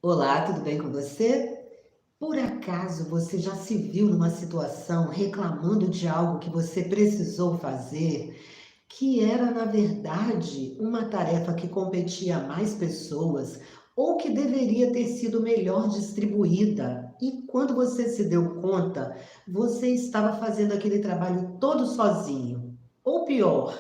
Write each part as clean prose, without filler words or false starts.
Olá, tudo bem com você? Por acaso você já se viu numa situação reclamando de algo que você precisou fazer, que era, na verdade, uma tarefa que competia a mais pessoas ou que deveria ter sido melhor distribuída? E quando você se deu conta, você estava fazendo aquele trabalho todo sozinho. Ou pior,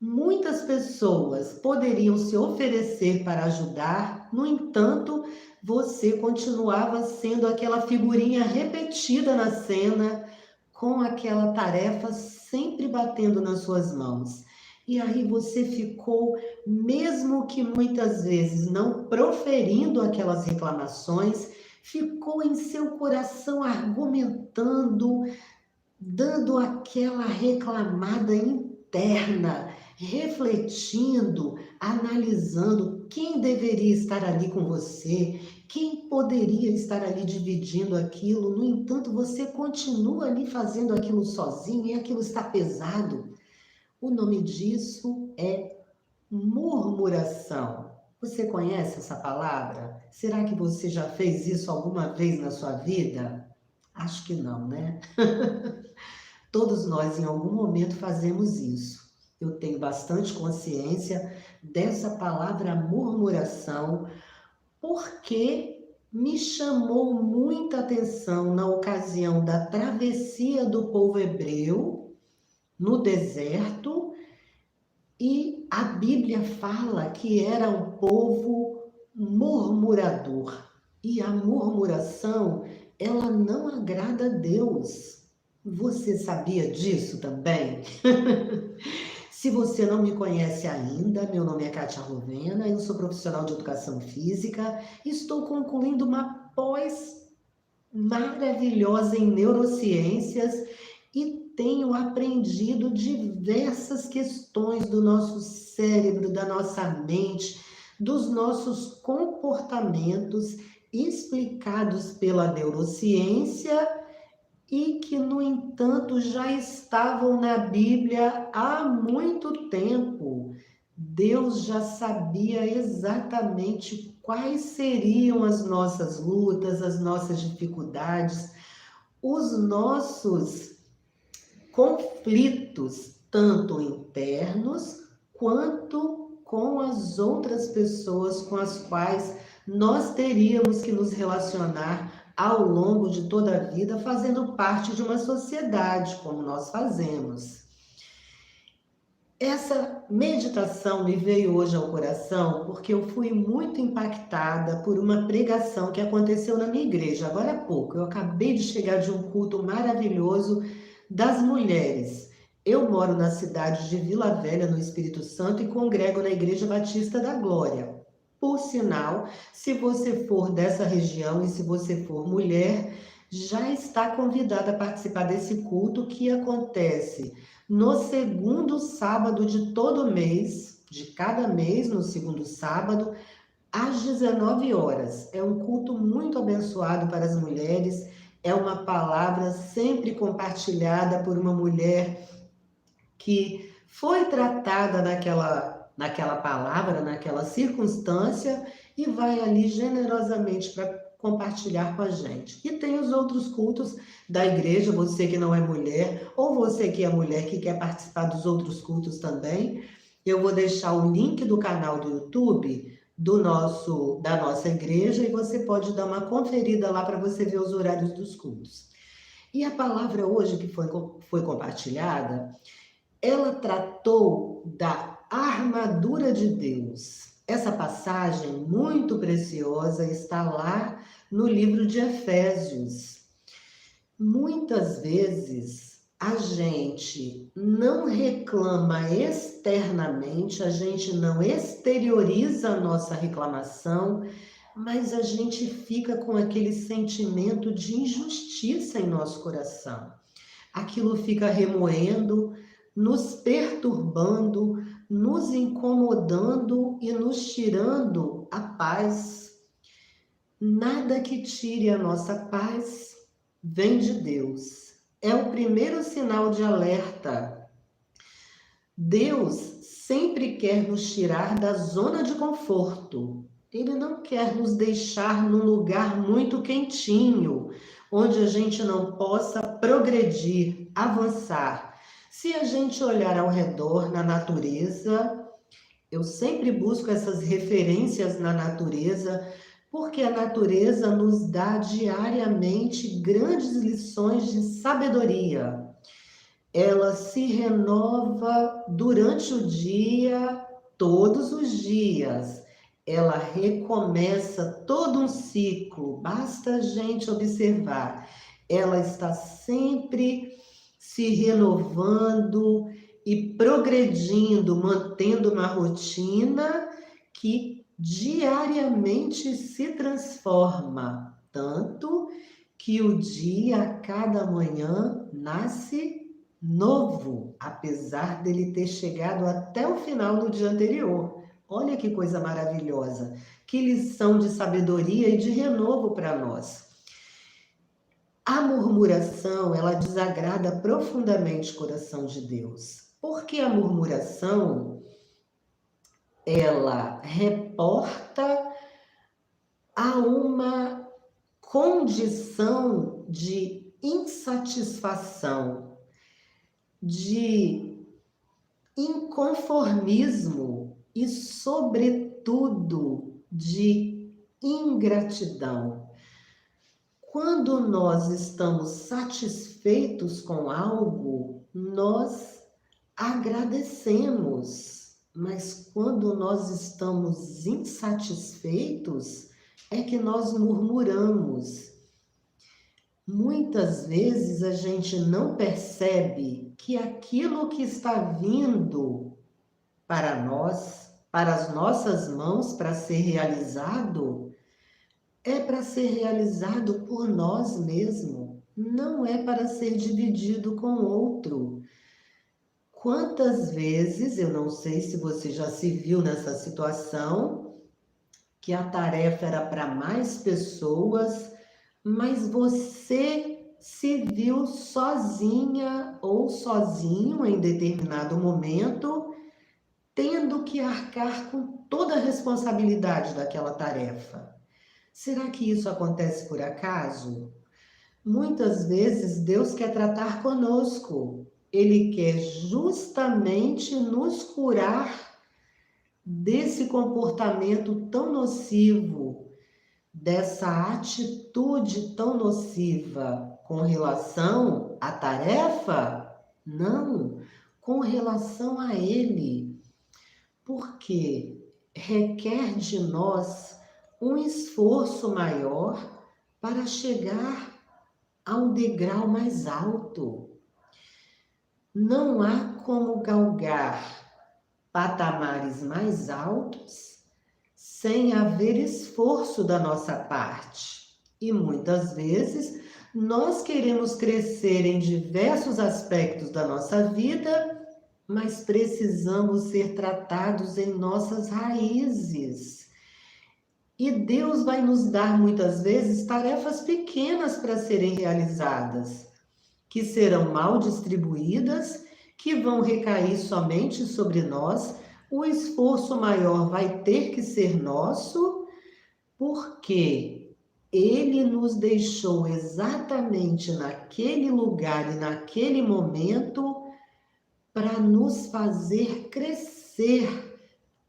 muitas pessoas poderiam se oferecer para ajudar, no entanto, você continuava sendo aquela figurinha repetida na cena, com aquela tarefa sempre batendo nas suas mãos. E aí você ficou, mesmo que muitas vezes não proferindo aquelas reclamações, ficou em seu coração argumentando, dando aquela reclamada interna, refletindo, analisando quem deveria estar ali com você, quem poderia estar ali dividindo aquilo. No entanto, você continua ali fazendo aquilo sozinho e aquilo está pesado. O nome disso é murmuração. Você conhece essa palavra? Será que você já fez isso alguma vez na sua vida? Acho que não, né? Todos nós, em algum momento, fazemos isso. Eu tenho bastante consciência dessa palavra murmuração, porque me chamou muita atenção na ocasião da travessia do povo hebreu no deserto, e a Bíblia fala que era um povo murmurador. E a murmuração, ela não agrada a Deus. Você sabia disso também? Se você não me conhece ainda, meu nome é Kátia Rovena, eu sou profissional de educação física, estou concluindo uma pós maravilhosa em neurociências e tenho aprendido diversas questões do nosso cérebro, da nossa mente, dos nossos comportamentos explicados pela neurociência e que, no entanto, já estavam na Bíblia há muito tempo. Deus já sabia exatamente quais seriam as nossas lutas, as nossas dificuldades, os nossos conflitos, tanto internos quanto com as outras pessoas com as quais nós teríamos que nos relacionar ao longo de toda a vida, fazendo parte de uma sociedade, como nós fazemos. Essa meditação me veio hoje ao coração porque eu fui muito impactada por uma pregação que aconteceu na minha igreja agora há pouco. Eu acabei de chegar de um culto maravilhoso das mulheres. Eu moro na cidade de Vila Velha, no Espírito Santo, e congrego na Igreja Batista da Glória. Por sinal, se você for dessa região e se você for mulher, já está convidada a participar desse culto que acontece no segundo sábado de todo mês, de cada mês, no segundo sábado, às 19 horas. É um culto muito abençoado para as mulheres, é uma palavra sempre compartilhada por uma mulher que foi tratada naquela palavra, naquela circunstância, e vai ali generosamente para compartilhar com a gente. E tem os outros cultos da igreja, você que não é mulher, ou você que é mulher que quer participar dos outros cultos também. Eu vou deixar o link do canal do YouTube da nossa igreja e você pode dar uma conferida lá para você ver os horários dos cultos. E a palavra hoje que foi compartilhada, ela tratou da armadura de Deus. Essa passagem muito preciosa está lá no livro de Efésios. Muitas vezes a gente não reclama externamente, a gente não exterioriza a nossa reclamação, mas a gente fica com aquele sentimento de injustiça em nosso coração. Aquilo fica remoendo, nos perturbando, nos incomodando e nos tirando a paz. Nada que tire a nossa paz vem de Deus. É o primeiro sinal de alerta. Deus sempre quer nos tirar da zona de conforto. Ele não quer nos deixar num lugar muito quentinho, onde a gente não possa progredir, avançar. Se a gente olhar ao redor na natureza, eu sempre busco essas referências na natureza, porque a natureza nos dá diariamente grandes lições de sabedoria. Ela se renova durante o dia, todos os dias. Ela recomeça todo um ciclo, basta a gente observar. Ela está sempre se renovando e progredindo, mantendo uma rotina que diariamente se transforma, tanto que o dia a cada manhã nasce novo, apesar dele ter chegado até o final do dia anterior. Olha que coisa maravilhosa, que lição de sabedoria e de renovo para nós. A murmuração, ela desagrada profundamente o coração de Deus, porque a murmuração, ela reporta a uma condição de insatisfação, de inconformismo e, sobretudo, de ingratidão. Quando nós estamos satisfeitos com algo, nós agradecemos, mas quando nós estamos insatisfeitos, é que nós murmuramos. Muitas vezes a gente não percebe que aquilo que está vindo para nós, para as nossas mãos, para ser realizado, é para ser realizado por nós mesmos, não é para ser dividido com outro. Quantas vezes, eu não sei se você já se viu nessa situação, que a tarefa era para mais pessoas, mas você se viu sozinha ou sozinho em determinado momento, tendo que arcar com toda a responsabilidade daquela tarefa. Será que isso acontece por acaso? Muitas vezes Deus quer tratar conosco. Ele quer justamente nos curar desse comportamento tão nocivo, dessa atitude tão nociva com relação à tarefa? Não, com relação a Ele. Porque requer de nós um esforço maior para chegar a um degrau mais alto. Não há como galgar patamares mais altos sem haver esforço da nossa parte. E muitas vezes nós queremos crescer em diversos aspectos da nossa vida, mas precisamos ser tratados em nossas raízes. E Deus vai nos dar muitas vezes tarefas pequenas para serem realizadas, que serão mal distribuídas, que vão recair somente sobre nós. O esforço maior vai ter que ser nosso, porque Ele nos deixou exatamente naquele lugar e naquele momento para nos fazer crescer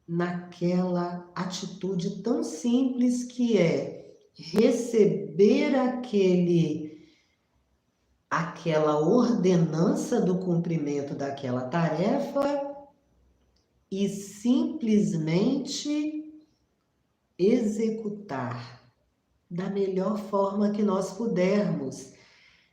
naquela atitude tão simples que é receber aquela ordenança do cumprimento daquela tarefa e simplesmente executar da melhor forma que nós pudermos,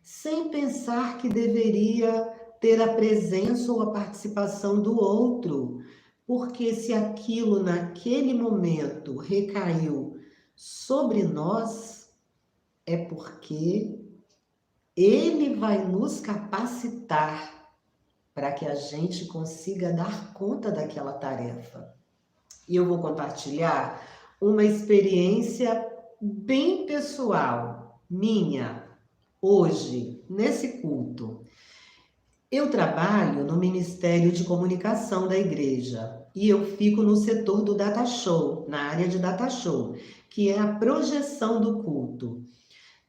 sem pensar que deveria ter a presença ou a participação do outro, porque se aquilo naquele momento recaiu sobre nós, é porque Ele vai nos capacitar para que a gente consiga dar conta daquela tarefa. E eu vou compartilhar uma experiência bem pessoal, minha, hoje, nesse culto. Eu trabalho no Ministério de Comunicação da igreja e eu fico no setor do data show, na área de data show, que é a projeção do culto.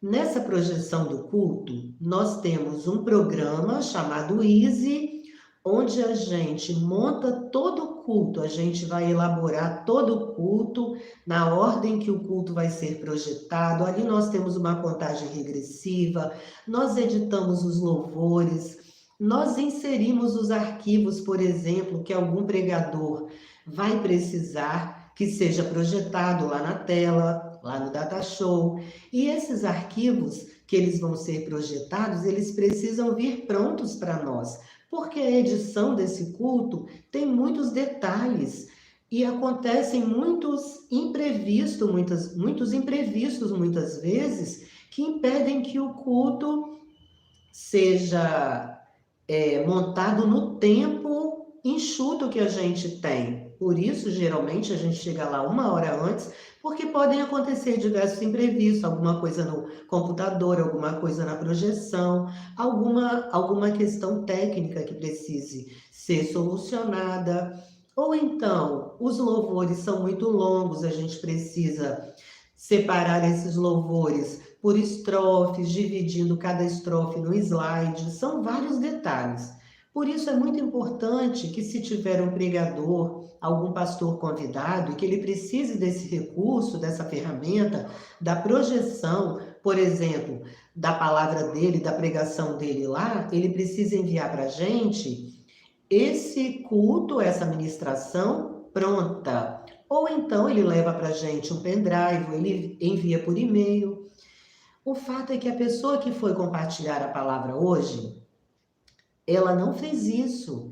Nessa projeção do culto, nós temos um programa chamado Easy, onde a gente monta todo o culto, a gente vai elaborar todo o culto na ordem que o culto vai ser projetado. Ali nós temos uma contagem regressiva, nós editamos os louvores, nós inserimos os arquivos, por exemplo, que algum pregador vai precisar que seja projetado lá na tela, lá no Data Show. E esses arquivos que eles vão ser projetados, eles precisam vir prontos para nós, porque a edição desse culto tem muitos detalhes e acontecem muitos imprevistos muitas vezes, que impedem que o culto seja montado no tempo enxuto que a gente tem. Por isso, geralmente, a gente chega lá 1 hora antes, porque podem acontecer diversos imprevistos, alguma coisa no computador, alguma coisa na projeção, alguma questão técnica que precise ser solucionada. Ou então, os louvores são muito longos, a gente precisa separar esses louvores por estrofes, dividindo cada estrofe no slide, são vários detalhes. Por isso é muito importante que, se tiver um pregador, algum pastor convidado, e que ele precise desse recurso, dessa ferramenta, da projeção, por exemplo, da palavra dele, da pregação dele lá, ele precisa enviar para a gente esse culto, essa ministração pronta. Ou então ele leva para a gente um pendrive, ele envia por e-mail. O fato é que a pessoa que foi compartilhar a palavra hoje, ela não fez isso.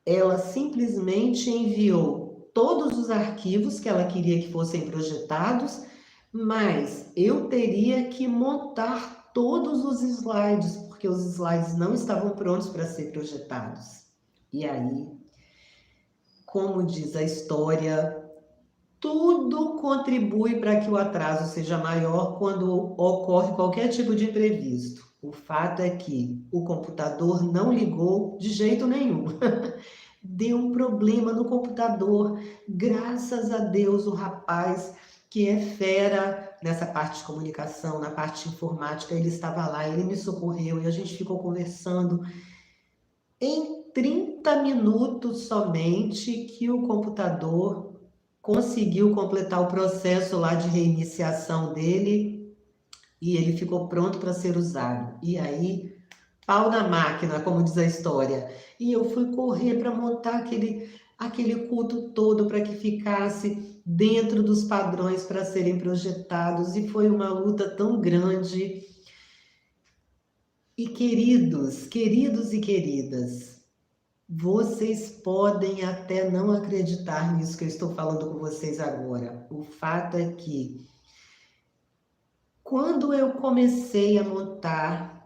Ela simplesmente enviou todos os arquivos que ela queria que fossem projetados, mas eu teria que montar todos os slides, porque os slides não estavam prontos para ser projetados. E aí, como diz a história, tudo contribui para que o atraso seja maior quando ocorre qualquer tipo de imprevisto. O fato é que o computador não ligou de jeito nenhum. Deu um problema no computador. Graças a Deus, o rapaz que é fera nessa parte de comunicação, na parte de informática, ele estava lá, ele me socorreu e a gente ficou conversando. Em 30 minutos somente que o computador conseguiu completar o processo lá de reiniciação dele e ele ficou pronto para ser usado. E aí, pau na máquina, como diz a história. E eu fui correr para montar aquele culto todo para que ficasse dentro dos padrões para serem projetados. E foi uma luta tão grande. E queridos e queridas, vocês podem até não acreditar nisso que eu estou falando com vocês agora. O fato é que, quando eu comecei a montar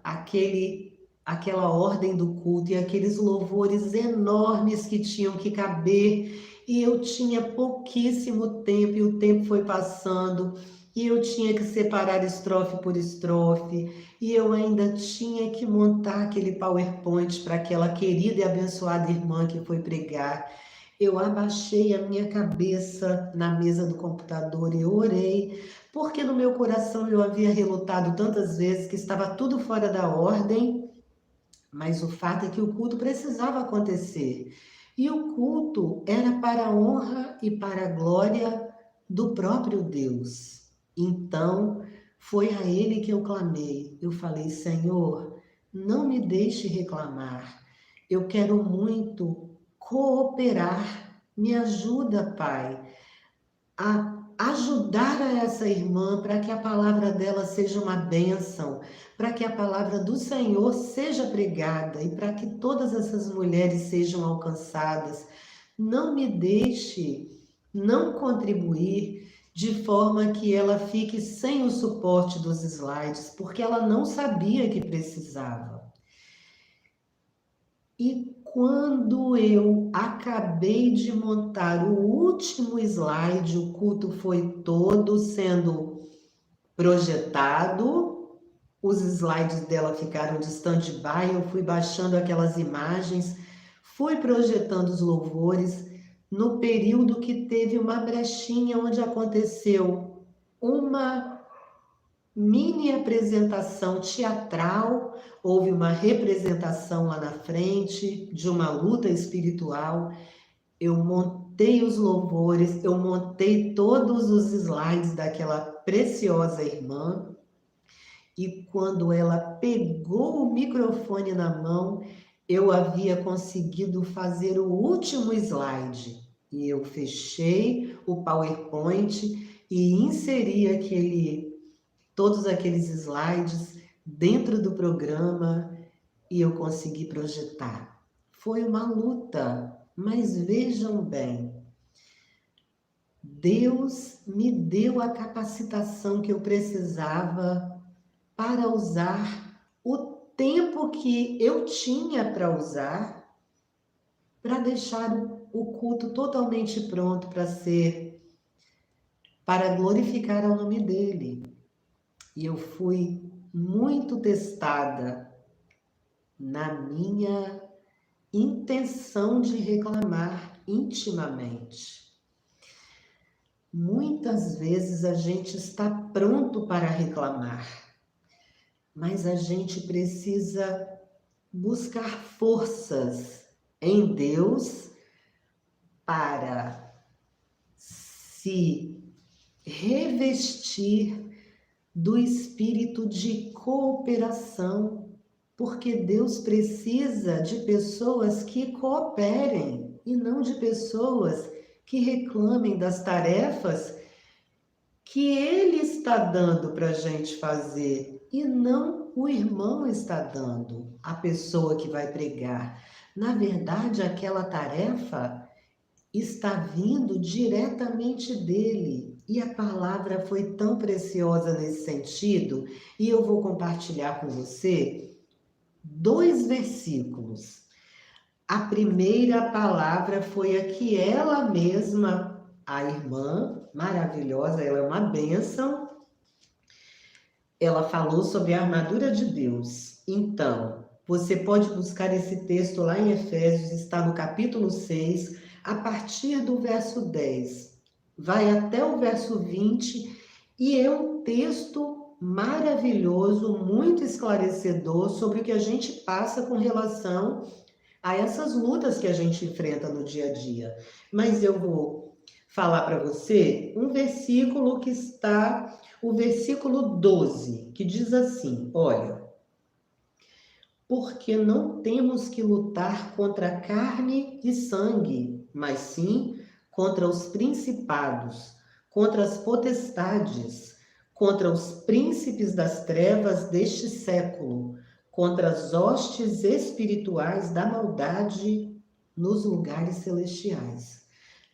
aquela ordem do culto e aqueles louvores enormes que tinham que caber, e eu tinha pouquíssimo tempo, e o tempo foi passando, e eu tinha que separar estrofe por estrofe, e eu ainda tinha que montar aquele PowerPoint para aquela querida e abençoada irmã que foi pregar. Eu abaixei a minha cabeça na mesa do computador e orei, porque no meu coração eu havia relutado tantas vezes que estava tudo fora da ordem, mas o fato é que o culto precisava acontecer. E o culto era para a honra e para a glória do próprio Deus. Então, foi a Ele que eu clamei. Eu falei: Senhor, não me deixe reclamar. Eu quero muito cooperar. Me ajuda, Pai, a ajudar a essa irmã para que a palavra dela seja uma bênção, para que a palavra do Senhor seja pregada e para que todas essas mulheres sejam alcançadas. Não me deixe não contribuir de forma que ela fique sem o suporte dos slides, porque ela não sabia que precisava. E quando eu acabei de montar o último slide, o culto foi todo sendo projetado, os slides dela ficaram de stand-by, eu fui baixando aquelas imagens, fui projetando os louvores no período que teve uma brechinha onde aconteceu uma mini apresentação teatral, houve uma representação lá na frente de uma luta espiritual. Eu montei os louvores, eu montei todos os slides daquela preciosa irmã, e quando ela pegou o microfone na mão, eu havia conseguido fazer o último slide. E eu fechei o PowerPoint e inseri todos aqueles slides dentro do programa e eu consegui projetar. Foi uma luta, mas vejam bem, Deus me deu a capacitação que eu precisava para usar o tempo que eu tinha para usar, para deixar o culto totalmente pronto para glorificar ao nome dele. E eu fui muito testada na minha intenção de reclamar intimamente. Muitas vezes a gente está pronto para reclamar, mas a gente precisa buscar forças em Deus para se revestir do espírito de cooperação, porque Deus precisa de pessoas que cooperem e não de pessoas que reclamem das tarefas que Ele está dando para a gente fazer e não o irmão está dando, a pessoa que vai pregar. Na verdade, aquela tarefa está vindo diretamente dele. E a palavra foi tão preciosa nesse sentido, e eu vou compartilhar com você 2 versículos. A primeira palavra foi a que ela mesma, a irmã maravilhosa, ela é uma bênção, ela falou sobre a armadura de Deus. Então, você pode buscar esse texto lá em Efésios, está no capítulo 6, a partir do verso 10. Vai até o verso 20 e é um texto maravilhoso, muito esclarecedor sobre o que a gente passa com relação a essas lutas que a gente enfrenta no dia a dia. Mas eu vou falar para você um versículo que está, o versículo 12, que diz assim, olha, porque não temos que lutar contra carne e sangue, mas sim contra os principados, contra as potestades, contra os príncipes das trevas deste século, contra as hostes espirituais da maldade nos lugares celestiais.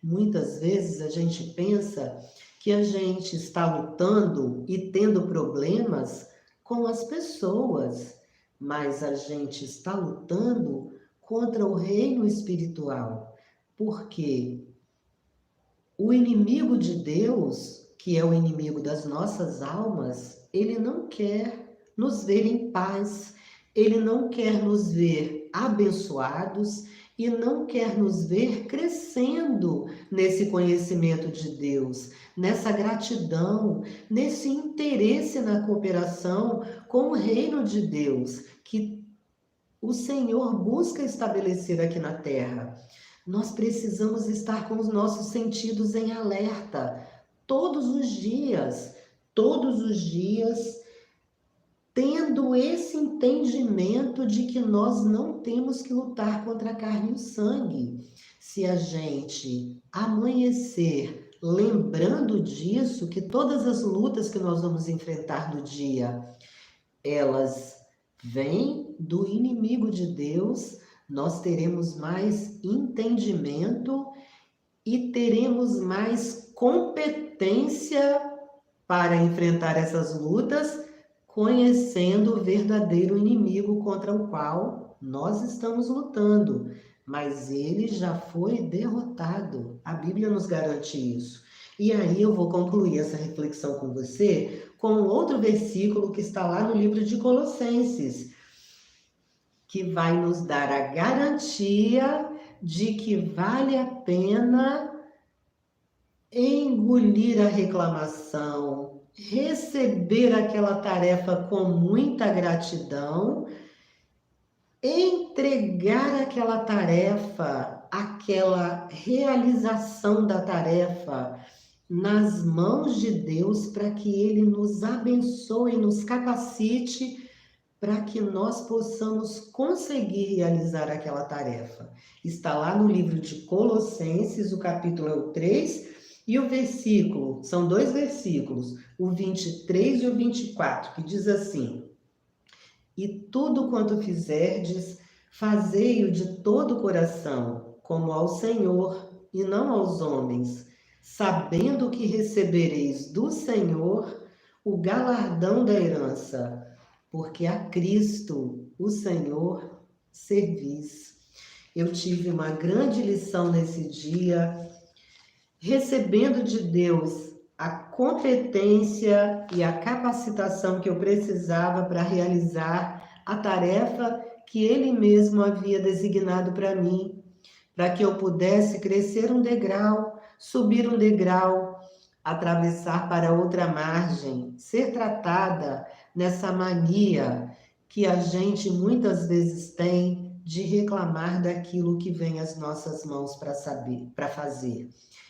Muitas vezes a gente pensa que a gente está lutando e tendo problemas com as pessoas, mas a gente está lutando contra o reino espiritual, porque o inimigo de Deus, que é o inimigo das nossas almas, ele não quer nos ver em paz, ele não quer nos ver abençoados e não quer nos ver crescendo nesse conhecimento de Deus, nessa gratidão, nesse interesse na cooperação com o reino de Deus, que o Senhor busca estabelecer aqui na terra. Nós precisamos estar com os nossos sentidos em alerta, todos os dias, tendo esse entendimento de que nós não temos que lutar contra a carne e o sangue. Se a gente amanhecer lembrando disso, que todas as lutas que nós vamos enfrentar no dia, elas vêm do inimigo de Deus, nós teremos mais entendimento e teremos mais competência para enfrentar essas lutas, conhecendo o verdadeiro inimigo contra o qual nós estamos lutando. Mas ele já foi derrotado. A Bíblia nos garante isso. E aí eu vou concluir essa reflexão com você com outro versículo que está lá no livro de Colossenses, que vai nos dar a garantia de que vale a pena engolir a reclamação, receber aquela tarefa com muita gratidão, entregar aquela tarefa, aquela realização da tarefa nas mãos de Deus para que Ele nos abençoe, nos capacite para que nós possamos conseguir realizar aquela tarefa. Está lá no livro de Colossenses, o capítulo é o 3, e o versículo, são dois versículos, o 23 e o 24, que diz assim: E tudo quanto fizerdes, fazei-o de todo o coração, como ao Senhor e não aos homens, sabendo que recebereis do Senhor o galardão da herança, porque a Cristo, o Senhor, servis. Eu tive uma grande lição nesse dia, recebendo de Deus a competência e a capacitação que eu precisava para realizar a tarefa que Ele mesmo havia designado para mim, para que eu pudesse crescer um degrau, subir um degrau, atravessar para outra margem, ser tratada nessa mania que a gente muitas vezes tem de reclamar daquilo que vem às nossas mãos para saber, para fazer.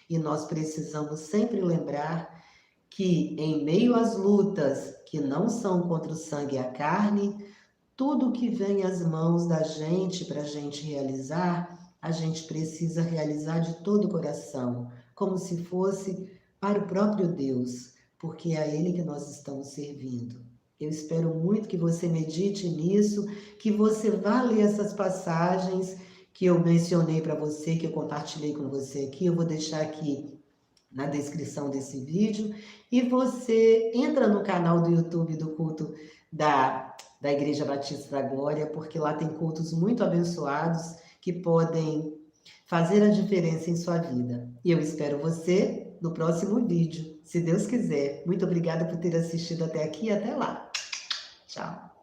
E nós precisamos sempre lembrar que em meio às lutas que não são contra o sangue e a carne, tudo que vem às mãos da gente para a gente realizar, a gente precisa realizar de todo o coração, como se fosse para o próprio Deus, porque é a Ele que nós estamos servindo. Eu espero muito que você medite nisso, que você vá ler essas passagens que eu mencionei para você, que eu compartilhei com você aqui. Eu vou deixar aqui na descrição desse vídeo. E você entra no canal do YouTube do culto da Igreja Batista da Glória, porque lá tem cultos muito abençoados que podem fazer a diferença em sua vida. E eu espero você no próximo vídeo, se Deus quiser. Muito obrigada por ter assistido até aqui e até lá. Tchau.